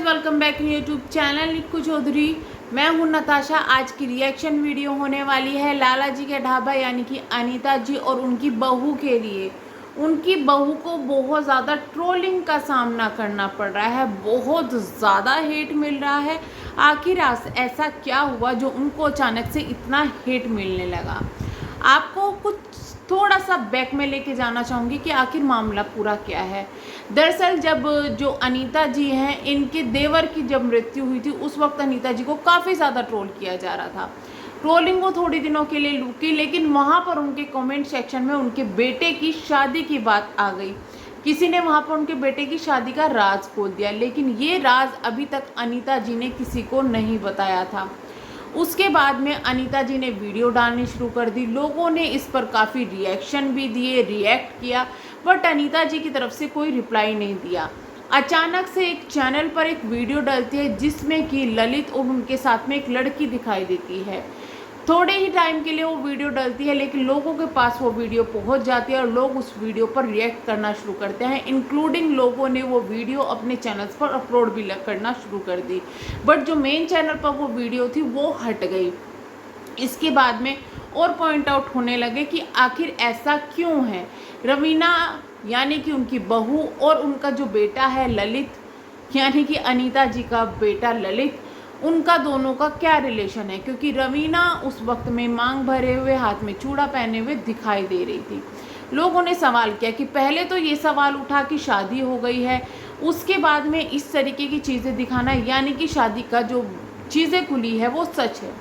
Guys, welcome back to YouTube channel Nikku Chaudhary. मैं हूं नताशा। आज की रिएक्शन वीडियो होने वाली है लाला जी के ढाबा यानी कि अनीता जी और उनकी बहू के लिए। उनकी बहू को बहुत ज़्यादा ट्रोलिंग का सामना करना पड़ रहा है, बहुत ज़्यादा हेट मिल रहा है। आखिर ऐसा क्या हुआ जो उनको अचानक से इतना हेट मिलने लगा। आपको कुछ थोड़ा सा बैक में लेके जाना चाहूँगी कि आखिर मामला पूरा क्या है। दरअसल जब जो अनीता जी हैं, इनके देवर की जब मृत्यु हुई थी उस वक्त अनीता जी को काफ़ी ज़्यादा ट्रोल किया जा रहा था। ट्रोलिंग वो थोड़ी दिनों के लिए रुकी, लेकिन वहाँ पर उनके कमेंट सेक्शन में उनके बेटे की शादी की बात आ गई। किसी ने वहाँ पर उनके बेटे की शादी का राज खोल दिया, लेकिन ये राज अभी तक अनीता जी ने किसी को नहीं बताया था। उसके बाद में अनीता जी ने वीडियो डालनी शुरू कर दी। लोगों ने इस पर काफ़ी रिएक्शन भी दिए, रिएक्ट किया, बट अनीता जी की तरफ से कोई रिप्लाई नहीं दिया। अचानक से एक चैनल पर एक वीडियो डलती है जिसमें कि ललित और उनके साथ में एक लड़की दिखाई देती है। थोड़े ही टाइम के लिए वो वीडियो डलती है, लेकिन लोगों के पास वो वीडियो पहुंच जाती है और लोग उस वीडियो पर रिएक्ट करना शुरू करते हैं। इंक्लूडिंग लोगों ने वो वीडियो अपने चैनल्स पर अपलोड भी करना शुरू कर दी, बट जो मेन चैनल पर वो वीडियो थी वो हट गई। इसके बाद में और पॉइंट आउट होने लगे कि आखिर ऐसा क्यों है। रवीना यानी कि उनकी बहू और उनका जो बेटा है ललित यानी कि अनीता जी का बेटा ललित, उनका दोनों का क्या रिलेशन है, क्योंकि रवीना उस वक्त में मांग भरे हुए, हाथ में चूड़ा पहने हुए दिखाई दे रही थी। लोगों ने सवाल किया कि पहले तो ये सवाल उठा कि शादी हो गई है, उसके बाद में इस तरीके की चीज़ें दिखाना यानी कि शादी का जो चीज़ें खुली है वो सच है।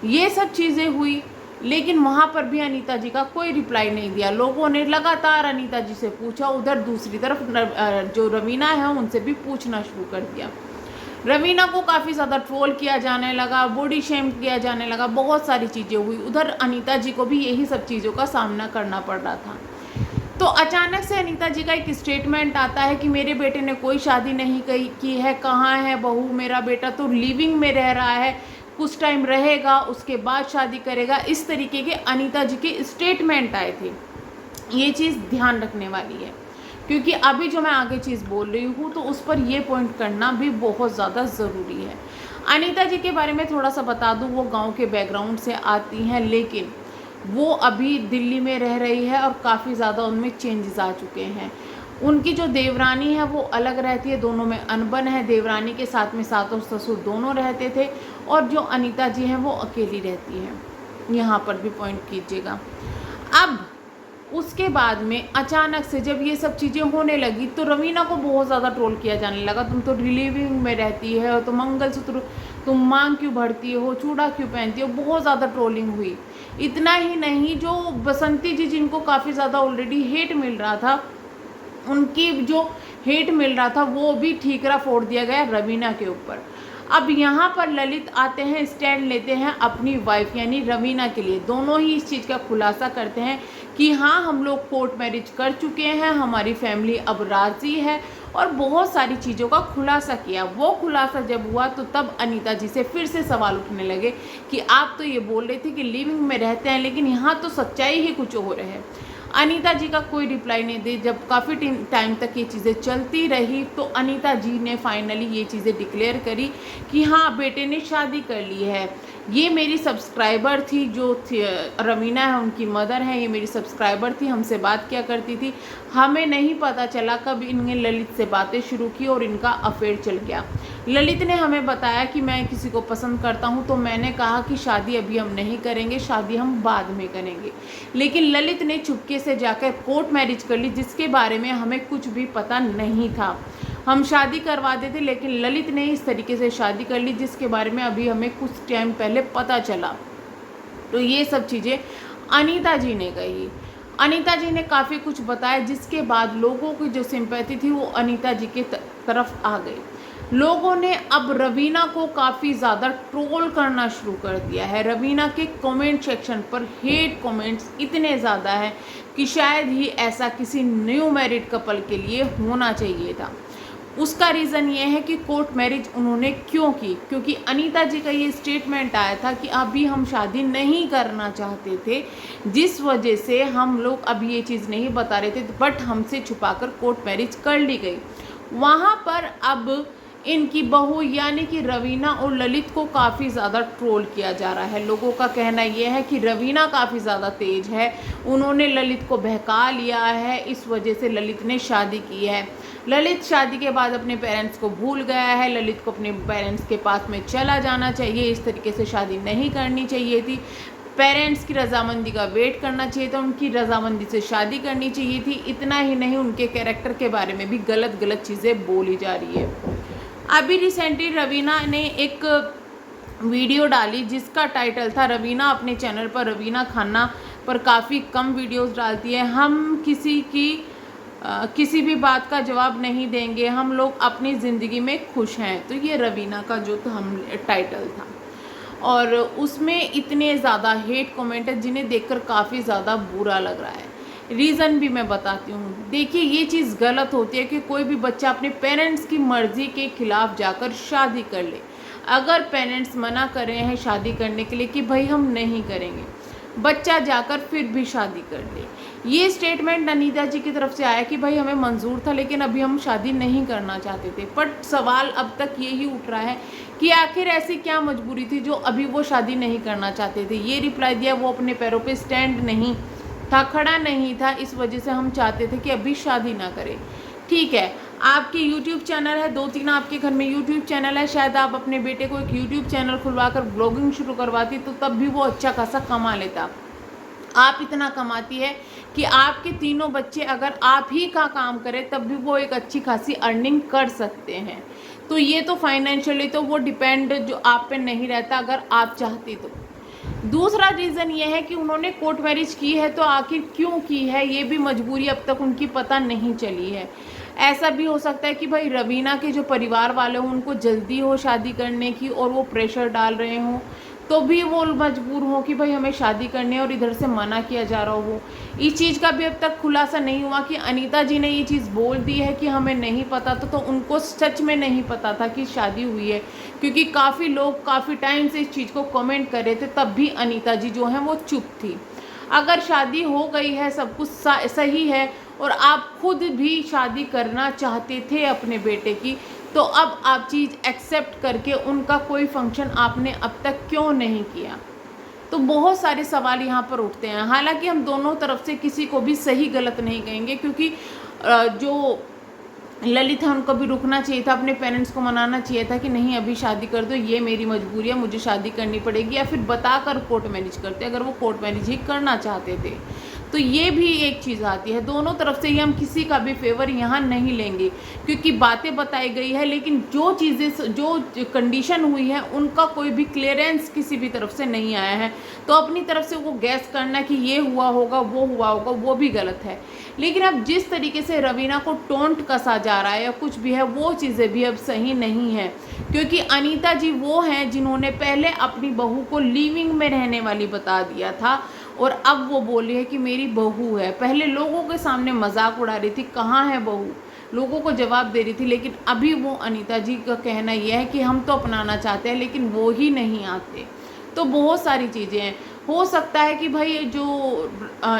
ये सब चीज़ें हुई, लेकिन वहाँ पर भी अनीता जी का कोई रिप्लाई नहीं दिया। लोगों ने लगातार अनीता जी से पूछा, उधर दूसरी तरफ जो रवीना है उनसे भी पूछना शुरू कर दिया। रवीना को काफ़ी ज़्यादा ट्रोल किया जाने लगा, बॉडी शेम किया जाने लगा, बहुत सारी चीज़ें हुई। उधर अनीता जी को भी यही सब चीज़ों का सामना करना पड़ रहा था। तो अचानक से अनीता जी का एक स्टेटमेंट आता है कि मेरे बेटे ने कोई शादी नहीं की है, कहाँ है बहू, मेरा बेटा तो लिविंग में रह रहा है, कुछ टाइम रहेगा उसके बाद शादी करेगा। इस तरीके के अनीता जी के स्टेटमेंट आए थे। ये चीज़ ध्यान रखने वाली है, क्योंकि अभी जो मैं आगे चीज़ बोल रही हूँ तो उस पर ये पॉइंट करना भी बहुत ज़्यादा ज़रूरी है। अनीता जी के बारे में थोड़ा सा बता दूँ, वो गांव के बैकग्राउंड से आती हैं, लेकिन वो अभी दिल्ली में रह रही है और काफ़ी ज़्यादा उनमें चेंजेस आ चुके हैं। उनकी जो देवरानी है वो अलग रहती है, दोनों में अनबन है। देवरानी के साथ में सास और ससुर दोनों रहते थे, और जो अनीता जी हैं वो अकेली रहती हैं। यहाँ पर भी पॉइंट कीजिएगा। अब उसके बाद में अचानक से जब ये सब चीज़ें होने लगी तो रवीना को बहुत ज़्यादा ट्रोल किया जाने लगा। तुम तो रिलीविंग में रहती है, और तुम मंगलसूत्र, तुम मांग क्यों भरती हो, चूड़ा क्यों पहनती हो। बहुत ज़्यादा ट्रोलिंग हुई। इतना ही नहीं, जो बसंती जी जिनको काफ़ी ज़्यादा ऑलरेडी हेट मिल रहा था, उनकी जो हेट मिल रहा था वो भी ठीकरा फोड़ दिया गया रवीना के ऊपर। अब यहाँ पर ललित आते हैं, स्टैंड लेते हैं अपनी वाइफ यानी रवीना के लिए। दोनों ही इस चीज़ का खुलासा करते हैं कि हाँ, हम लोग कोर्ट मैरिज कर चुके हैं, हमारी फैमिली अब राज़ी है, और बहुत सारी चीज़ों का खुलासा किया। वो खुलासा जब हुआ तो तब अनीता जी से फिर से सवाल उठने लगे कि आप तो ये बोल रहे थे कि लिविंग में रहते हैं, लेकिन यहाँ तो सच्चाई ही कुछ और है। अनीता जी का कोई रिप्लाई नहीं दी। जब काफ़ी टाइम तक ये चीज़ें चलती रही तो अनीता जी ने फाइनली ये चीज़ें डिक्लेयर करी कि हाँ, बेटे ने शादी कर ली है। ये मेरी सब्सक्राइबर थी, जो रवीना है उनकी मदर है, ये मेरी सब्सक्राइबर थी, हमसे बात किया करती थी। हमें नहीं पता चला कब इनने ललित से बातें शुरू की और इनका अफेयर चल गया। ललित ने हमें बताया कि मैं किसी को पसंद करता हूँ, तो मैंने कहा कि शादी अभी हम नहीं करेंगे, शादी हम बाद में करेंगे। लेकिन ललित ने चुपके से जाकर कोर्ट मैरिज कर ली, जिसके बारे में हमें कुछ भी पता नहीं था। हम शादी करवा देते, लेकिन ललित ने इस तरीके से शादी कर ली जिसके बारे में अभी हमें कुछ टाइम पहले पता चला। तो ये सब चीज़ें अनीता जी ने कही। अनीता जी ने काफ़ी कुछ बताया, जिसके बाद लोगों की जो सिंपैथी थी वो अनीता जी की तरफ आ गई। लोगों ने अब रवीना को काफ़ी ज़्यादा ट्रोल करना शुरू कर दिया है। रवीना के कमेंट सेक्शन पर हेट कमेंट्स इतने ज़्यादा हैं कि शायद ही ऐसा किसी न्यू मैरिड कपल के लिए होना चाहिए था। उसका रीज़न ये है कि कोर्ट मैरिज उन्होंने क्यों की, क्योंकि अनीता जी का ये स्टेटमेंट आया था कि अभी हम शादी नहीं करना चाहते थे, जिस वजह से हम लोग अभी ये चीज़ नहीं बता रहे थे, बट हमसे छुपाकर कोर्ट मैरिज कर ली गई। वहाँ पर अब इनकी बहू यानी कि रवीना और ललित को काफ़ी ज़्यादा ट्रोल किया जा रहा है। लोगों का कहना यह है कि रवीना काफ़ी ज़्यादा तेज है, उन्होंने ललित को बहका लिया है, इस वजह से ललित ने शादी की है। ललित शादी के बाद अपने पेरेंट्स को भूल गया है, ललित को अपने पेरेंट्स के पास में चला जाना चाहिए, इस तरीके से शादी नहीं करनी चाहिए थी, पेरेंट्स की रजामंदी का वेट करना चाहिए था, उनकी रजामंदी से शादी करनी चाहिए थी। इतना ही नहीं, उनके कैरेक्टर के बारे में भी गलत गलत चीज़ें बोली जा रही है। अभी रिसेंटली रवीना ने एक वीडियो डाली जिसका टाइटल था, रवीना अपने चैनल पर रवीना खन्ना पर काफ़ी कम वीडियोस डालती है, हम किसी भी बात का जवाब नहीं देंगे, हम लोग अपनी ज़िंदगी में खुश हैं। तो ये रवीना का जो टाइटल था और उसमें इतने ज़्यादा हेट कमेंट है जिन्हें देखकर काफ़ी ज़्यादा बुरा लग रहा है। रीज़न भी मैं बताती हूँ। देखिए, ये चीज़ गलत होती है कि कोई भी बच्चा अपने पेरेंट्स की मर्ज़ी के खिलाफ़ जाकर शादी कर ले। अगर पेरेंट्स मना कर रहे हैं शादी करने के लिए कि भाई हम नहीं करेंगे, बच्चा जाकर फिर भी शादी कर ले। ये स्टेटमेंट अनीता जी की तरफ से आया कि भाई हमें मंजूर था लेकिन अभी हम शादी नहीं करना चाहते थे। बट सवाल अब तक यही उठ रहा है कि आखिर ऐसी क्या मजबूरी थी जो अभी वो शादी नहीं करना चाहते थे। ये रिप्लाई दिया, वो अपने पैरों पे स्टैंड नहीं था, खड़ा नहीं था, इस वजह से हम चाहते थे कि अभी शादी ना करें। ठीक है, आपकी यूट्यूब चैनल है, 2-3 आपके घर में यूट्यूब चैनल है, शायद आप अपने बेटे को एक यूट्यूब चैनल खुलवाकर ब्लॉगिंग शुरू करवाती तो तब भी वो अच्छा खासा कमा लेता। आप इतना कमाती है कि आपके तीनों बच्चे अगर आप ही का काम करें तब भी वो एक अच्छी खासी अर्निंग कर सकते हैं। तो ये तो फाइनेंशियली तो वो डिपेंड जो आप पे नहीं रहता अगर आप चाहती तो। दूसरा रीज़न ये है कि उन्होंने कोर्ट मैरिज की है, तो आखिर क्यों की है ये भी मजबूरी अब तक उनकी पता नहीं चली है। ऐसा भी हो सकता है कि भाई रवीना के जो परिवार वाले हों उनको जल्दी हो शादी करने की और वो प्रेशर डाल रहे हों, तो भी वो मजबूर हो कि भाई हमें शादी करनी है और इधर से मना किया जा रहा हो। इस चीज़ का भी अब तक खुलासा नहीं हुआ कि अनीता जी ने ये चीज़ बोल दी है कि हमें नहीं पता था, तो उनको सच में नहीं पता था कि शादी हुई है, क्योंकि काफ़ी लोग काफ़ी टाइम से इस चीज़ को कमेंट कर रहे थे, तब भी अनीता जी जो हैं वो चुप थी। अगर शादी हो गई है, सब कुछ सही है और आप खुद भी शादी करना चाहते थे अपने बेटे की, तो अब आप चीज़ एक्सेप्ट करके उनका कोई फंक्शन आपने अब तक क्यों नहीं किया। तो बहुत सारे सवाल यहाँ पर उठते हैं। हालांकि हम दोनों तरफ से किसी को भी सही गलत नहीं कहेंगे, क्योंकि जो ललित है उनको भी रुकना चाहिए था, अपने पेरेंट्स को मनाना चाहिए था कि नहीं अभी शादी कर दो, ये मेरी मजबूरी है, मुझे शादी करनी पड़ेगी, या फिर बताकर कोर्ट मैरिज करते अगर वो कोर्ट मैरिज ही करना चाहते थे। तो ये भी एक चीज़ आती है। दोनों तरफ से ही हम किसी का भी फेवर यहाँ नहीं लेंगे, क्योंकि बातें बताई गई है, लेकिन जो चीज़ें जो कंडीशन हुई है उनका कोई भी क्लियरेंस किसी भी तरफ से नहीं आया है। तो अपनी तरफ से वो गैस करना कि ये हुआ होगा वो हुआ होगा, वो भी गलत है। लेकिन अब जिस तरीके से रवीना को टोंट कसा जा रहा है या कुछ भी है, वो चीज़ें भी अब सही नहीं है, क्योंकि अनीता जी वो हैं जिन्होंने पहले अपनी बहू को लिविंग में रहने वाली बता दिया था और अब वो बोल रही है कि मेरी बहू है। पहले लोगों के सामने मजाक उड़ा रही थी, कहाँ है बहू, लोगों को जवाब दे रही थी, लेकिन अभी वो अनीता जी का कहना यह है कि हम तो अपनाना चाहते हैं लेकिन वो ही नहीं आते। तो बहुत सारी चीज़ें हैं। हो सकता है कि भाई जो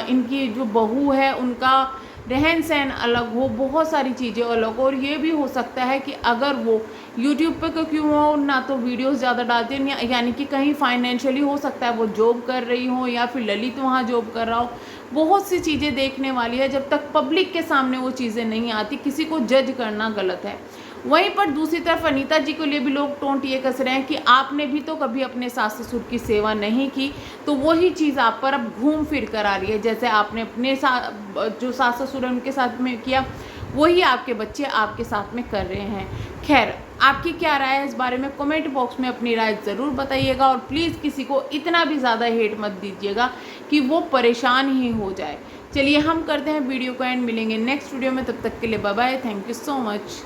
इनकी जो बहू है उनका रहन सहन अलग हो, बहुत सारी चीज़ें अलग हो, और ये भी हो सकता है कि अगर वो यूट्यूब पे क्योंकि वो ना तो वीडियोस ज़्यादा डालते हैं, यानी कि कहीं फाइनेंशियली हो सकता है वो जॉब कर रही हो या फिर ललित वहाँ जॉब कर रहा हो। बहुत सी चीज़ें देखने वाली है, जब तक पब्लिक के सामने वो चीज़ें नहीं आती किसी को जज करना गलत है। वहीं पर दूसरी तरफ अनीता जी के लिए भी लोग टोंट ये कस रहे हैं कि आपने भी तो कभी अपने सास ससुर की सेवा नहीं की, तो वही चीज़ आप पर अब घूम फिर कर आ रही है। जैसे आपने अपने जो सास ससुर है उनके साथ में किया, वही आपके बच्चे आपके साथ में कर रहे हैं। खैर, आपकी क्या राय है इस बारे में कमेंट बॉक्स में अपनी राय ज़रूर बताइएगा, और प्लीज़ किसी को इतना भी ज़्यादा हेट मत दीजिएगा कि वो परेशान ही हो जाए। चलिए हम करते हैं वीडियो को एंड, मिलेंगे नेक्स्ट वीडियो में, तब तक के लिए bye bye, thank you so much.